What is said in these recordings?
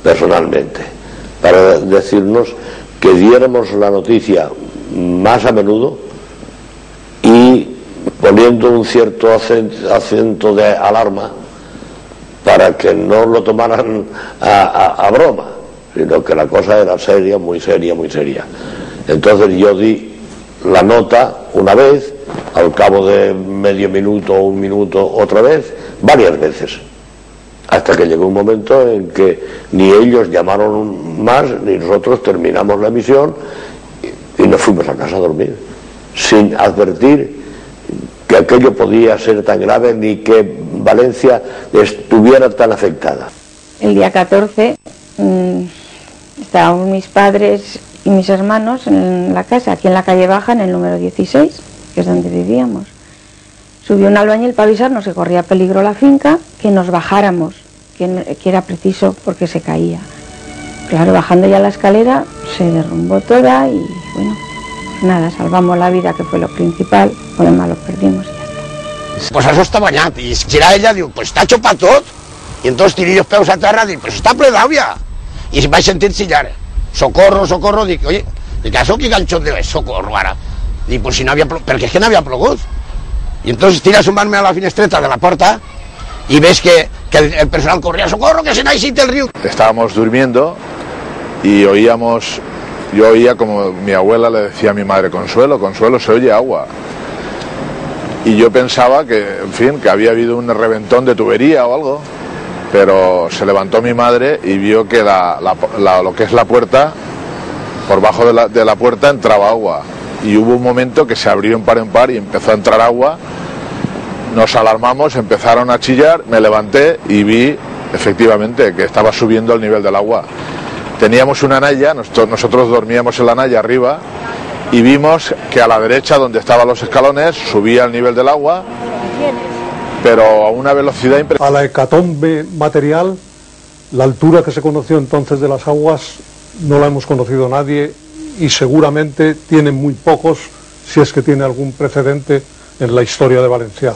personalmente, para decirnos que diéramos la noticia más a menudo y poniendo un cierto acento de alarma para que no lo tomaran a broma, sino que la cosa era seria, muy seria, muy seria. Entonces yo di la nota una vez, al cabo de medio minuto o un minuto otra vez, varias veces, hasta que llegó un momento en que ni ellos llamaron más, ni nosotros terminamos la emisión y nos fuimos a casa a dormir, sin advertir que aquello podía ser tan grave ni que Valencia estuviera tan afectada. El día 14 estábamos mis padres y mis hermanos en la casa, aquí en la calle Baja, en el número 16, que es donde vivíamos. Subió un albañil para avisarnos que corría peligro la finca, que nos bajáramos, que era preciso porque se caía. Claro, bajando ya la escalera se derrumbó toda y bueno, nada, salvamos la vida, que fue lo principal, lo demás lo perdimos y ya está. Pues això està banyat, i gira ella, diu, pues està xupat tot. I entonces tiré els peus a terra, dic, pues està ple d'aigua. I vaig sentir chillar, socorro, socorro, dic, oye, dic, això qui ganxot de socorro ara? Dic, pues si no havia plogut, perquè és que no havia plogut. I entonces tira a sumar-me a la finestreta de la porta y ves que el personal corría, socorro, que se necesita el río. Estábamos durmiendo y yo oía como mi abuela le decía a mi madre, Consuelo, Consuelo, se oye agua. Y yo pensaba que, en fin, que había habido un reventón de tubería o algo, pero se levantó mi madre y vio que lo que es la puerta, por bajo de la puerta entraba agua. Y hubo un momento que se abrió en par y empezó a entrar agua. Nos alarmamos, empezaron a chillar, me levanté y vi efectivamente que estaba subiendo el nivel del agua. Teníamos una naya, nosotros dormíamos en la naya arriba y vimos que a la derecha, donde estaban los escalones, subía el nivel del agua, pero a una velocidad impresionante. A la hecatombe material, la altura que se conoció entonces de las aguas no la hemos conocido nadie y seguramente tiene muy pocos, si es que tiene algún precedente en la historia de Valencia.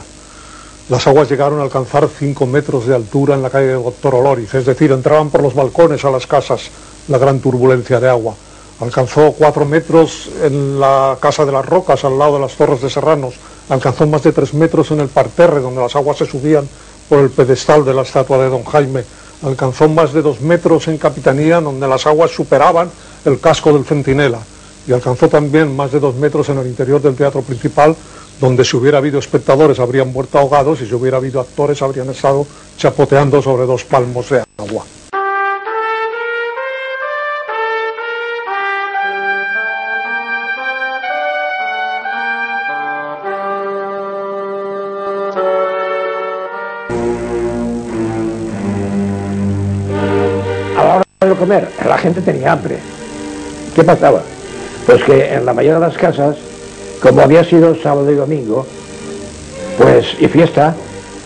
Las aguas llegaron a alcanzar 5 metros de altura en la calle de Doctor Oloriz, es decir, entraban por los balcones a las casas la gran turbulencia de agua. Alcanzó 4 metros en la Casa de las Rocas, al lado de las Torres de Serranos. Alcanzó más de 3 metros en el parterre, donde las aguas se subían por el pedestal de la estatua de Don Jaime. Alcanzó más de 2 metros en Capitanía, donde las aguas superaban el casco del Centinela. Y alcanzó también más de 2 metros en el interior del teatro principal, donde si hubiera habido espectadores habrían muerto ahogados y si hubiera habido actores habrían estado chapoteando sobre 2 palmos de agua. A la hora de comer, la gente tenía hambre. ¿Qué pasaba? Pues que en la mayoría de las casas, como había sido sábado y domingo, pues y fiesta,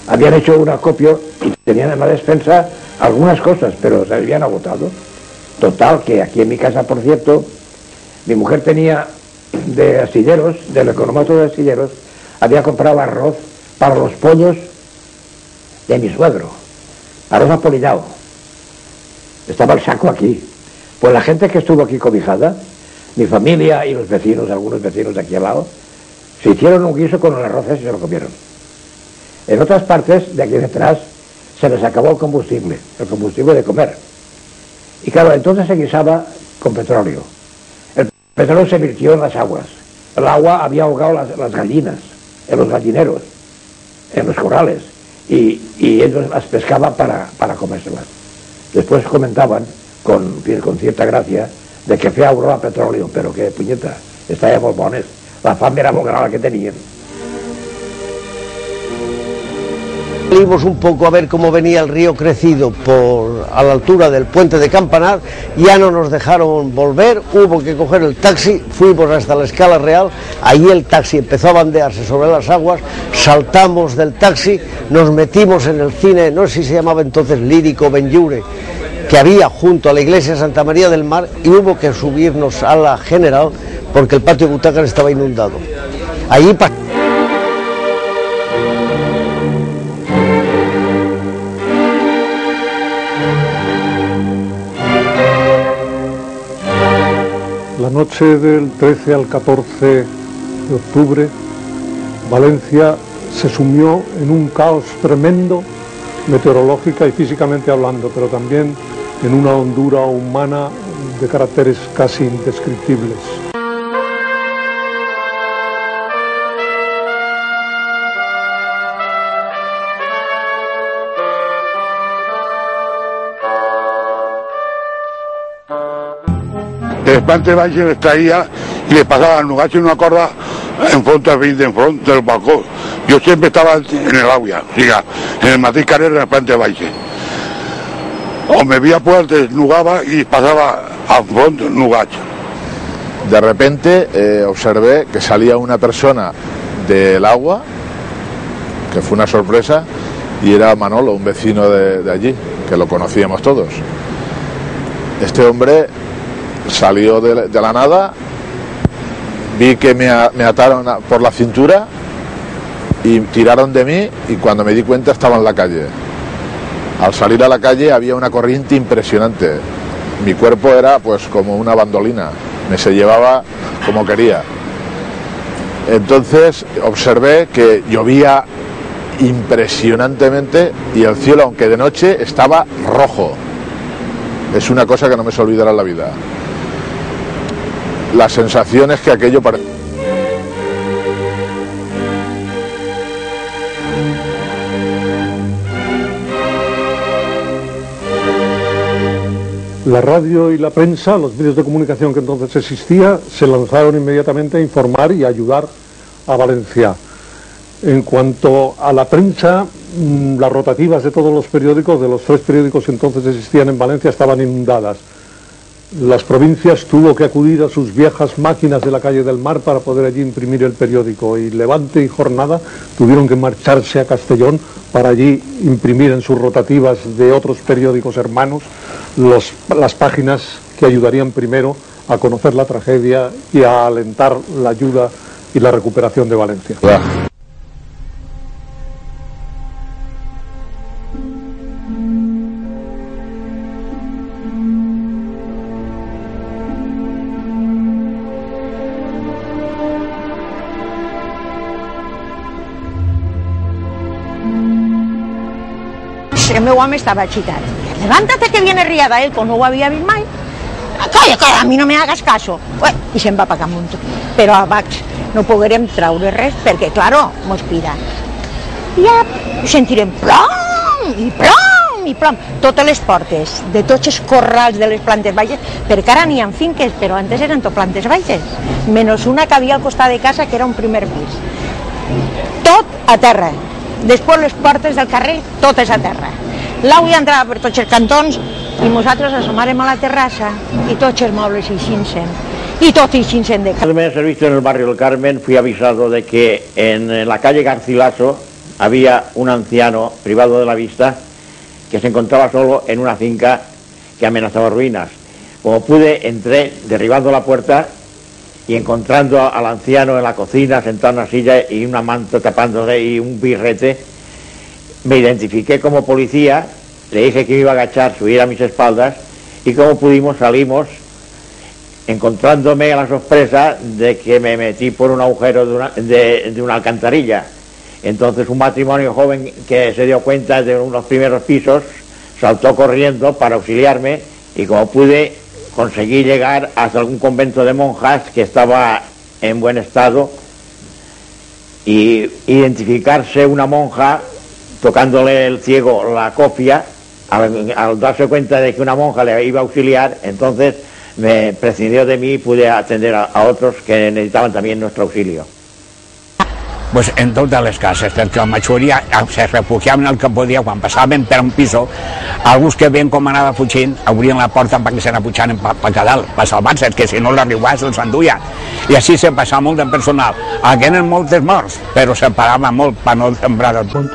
habían hecho un acopio y tenían en la despensa algunas cosas, pero se habían agotado. Total, que aquí en mi casa, por cierto, mi mujer tenía de astilleros, del economato de astilleros, había comprado arroz para los pollos de mi suegro, arroz apolillado. Estaba el saco aquí. Pues la gente que estuvo aquí cobijada, mi familia y los vecinos, algunos vecinos de aquí al lado, se hicieron un guiso con el arroz y se lo comieron. En otras partes, de aquí detrás, se les acabó el combustible de comer. Y claro, entonces se guisaba con petróleo. El petróleo se virtió en las aguas. El agua había ahogado las gallinas, en los gallineros, en los corrales, y ellos las pescaban para comérselas. Después comentaban, con cierta gracia, de que feia olor a petróleo, pero que puñeta, estava molt bones. La fam era molt gran la que tenían. Salimos un poco a ver cómo venía el río crecido a la altura del puente de Campanar, ya no nos dejaron volver, hubo que coger el taxi, fuimos hasta la Escala Real, ahí el taxi empezó a bandearse sobre las aguas, saltamos del taxi, nos metimos en el cine, no sé si se llamaba entonces Lírico Benlliure, que había junto a la iglesia de Santa María del Mar, y hubo que subirnos a la General porque el patio de butacas estaba inundado. Allí La noche del 13 al 14 de octubre, Valencia se sumió en un caos tremendo, meteorológica y físicamente hablando, pero también en una hondura humana de caracteres casi indescriptibles. El plante de baix les traía y les pasaba el nugacho en una corda enfrente del balcón. Yo siempre estaba en el agua, en el mateix carrer del plante de baix. O me veía pues desnugaba y pasaba al front del nugacho. De repente observé que salía una persona del agua, que fue una sorpresa, y era Manolo, un vecino de allí, que lo conocíamos todos. Este hombre salió de la nada, vi que me ataron por la cintura y tiraron de mí, y cuando me di cuenta estaba en la calle. Al salir a la calle había una corriente impresionante. Mi cuerpo era pues como una bandolina, me se llevaba como quería. Entonces observé que llovía impresionantemente y el cielo, aunque de noche, estaba rojo. Es una cosa que no me se olvidará en la vida. Las sensaciones que aquello parecía. La radio y la prensa, los medios de comunicación que entonces existía, se lanzaron inmediatamente a informar y a ayudar a Valencia. En cuanto a la prensa, las rotativas de todos los periódicos, de los 3 periódicos que entonces existían en Valencia, estaban inundadas. Las provincias tuvo que acudir a sus viejas máquinas de la calle del Mar para poder allí imprimir el periódico, y Levante y Jornada tuvieron que marcharse a Castellón para allí imprimir en sus rotativas de otros periódicos hermanos las páginas que ayudarían primero a conocer la tragedia y a alentar la ayuda y la recuperación de Valencia. El meu home estava agitat. Levántate que viene riada, él, com no ho havia vist mai. Calla, calla, a mi no me hagas caso. I se'n va pagar amunt. Però a baix no poguérem traure res perquè, claro, mos pira. I ja sentirem plom i plom i plom. Totes les portes de tots els corrals de les plantes baixes, perquè ara n'hi ha finques, però antes eren tot plantes baixes, menys una que havia al costat de casa, que era un primer pis. Tot a terra. Després les portes del carrer, totes a terra. L'aigua entrava per tots els cantons i nosaltres asomàrem a la terrassa y tots els mobles ixinsen. Y tot ixinsen de casa. Al servicio en el barrio del Carmen fui avisado de que en la calle Garcilaso había un anciano privado de la vista que se encontraba solo en una finca que amenazaba ruinas. Como pude, entré derribando la puerta y encontrando al anciano en la cocina, sentado en una silla y una manta tapándole y un birrete, me identifiqué como policía, le dije que me iba a agachar, subir a mis espaldas, y como pudimos salimos, encontrándome a la sorpresa de que me metí por un agujero de una alcantarilla. Entonces un matrimonio joven que se dio cuenta de unos primeros pisos saltó corriendo para auxiliarme, y como pude conseguí llegar hasta algún convento de monjas que estaba en buen estado, y identificarse una monja tocándole el ciego la cofia, al darse cuenta de que una monja le iba a auxiliar, entonces me prescindió de mí y pude atender a otros que necesitaban también nuestro auxilio. Pues en totes les cases, perquè la majoria se refugiaven el que podia. Quan passaven per un piso, alguns que veien com anava fugint obrien la porta perquè se n'apujaven per dalt, per salvar-se, que si no l'arribava se'ls enduia. I així se passava molt de personal. Aquí eren moltes morts, però se parava molt per no sembrar el punt.